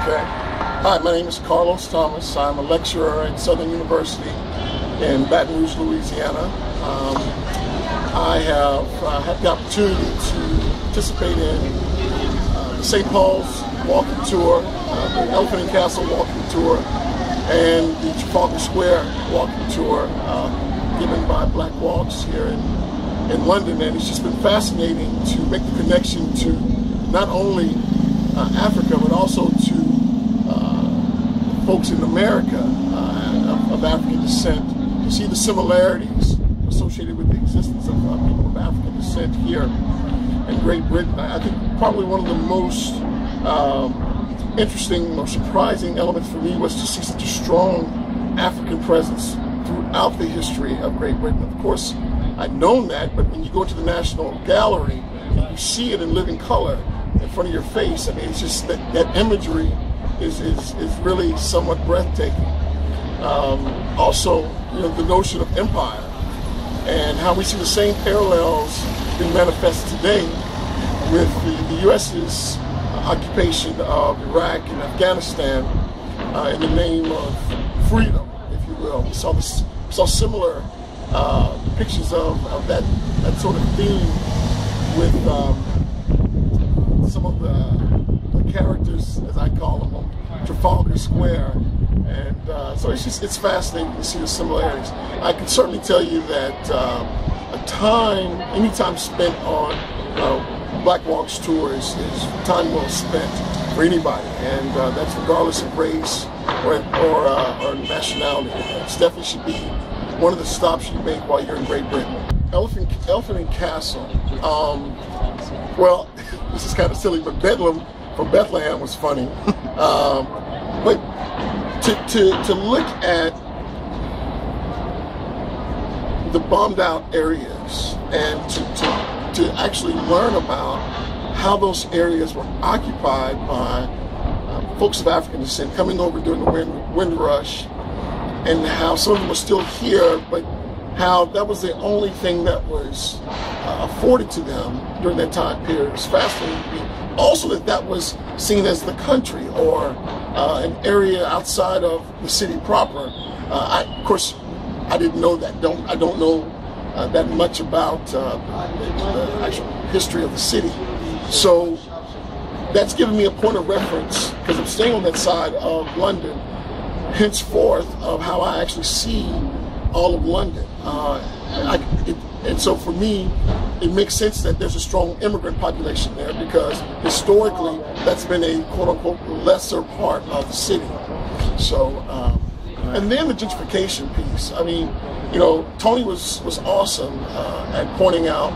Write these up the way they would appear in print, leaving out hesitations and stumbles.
Okay. Hi, my name is Carlos Thomas. I'm a lecturer at Southern University in Baton Rouge, Louisiana. I have had the opportunity to participate in the St. Paul's walking tour, the Elephant and Castle walking tour, and the Trafalgar Square walking tour given by Black Walks here in London. And it's just been fascinating to make the connection to not only Africa, but also to folks in America of African descent, to see the similarities associated with the existence of people of African descent here in Great Britain. I think probably one of the most interesting or surprising elements for me was to see such a strong African presence throughout the history of Great Britain. Of course, I'd known that, but when you go to the National Gallery and you see it in living color in front of your face, I mean, it's just that imagery is really somewhat breathtaking. Also, you know, the notion of empire and how we see the same parallels being manifested today with the U.S.'s occupation of Iraq and Afghanistan in the name of freedom, if you will. We saw similar pictures of that sort of theme with some of the characters, as I call them, on Trafalgar Square. And so it's fascinating to see the similarities. I can certainly tell you that any time spent on Black Walks tours is time well spent for anybody, and that's regardless of race or nationality. It definitely should be one of the stops you make while you're in Great Britain. Elephant and Castle. Well, this is kind of silly, but Bedlam from Bethlehem was funny. But to look at the bombed out areas and to actually learn about how those areas were occupied by folks of African descent coming over during the wind rush, and how some of them were still here, but how that was the only thing that was afforded to them during that time period. It was fascinating to me. Also, that was seen as the country or an area outside of the city proper. Of course, I didn't know that. I don't know that much about the actual history of the city. So that's given me a point of reference, because I'm staying on that side of London, henceforth, of how I actually see all of London. And so for me, it makes sense that there's a strong immigrant population there, because historically that's been a quote-unquote lesser part of the city. So, and then the gentrification piece. I mean, you know, Tony was awesome at pointing out,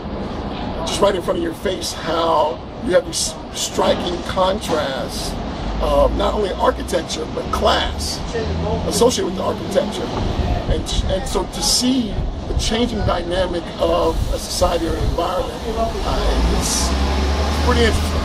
just right in front of your face, how you have these striking contrasts of not only architecture, but class associated with the architecture. And so to see the changing dynamic of a society or an environment, it's pretty interesting.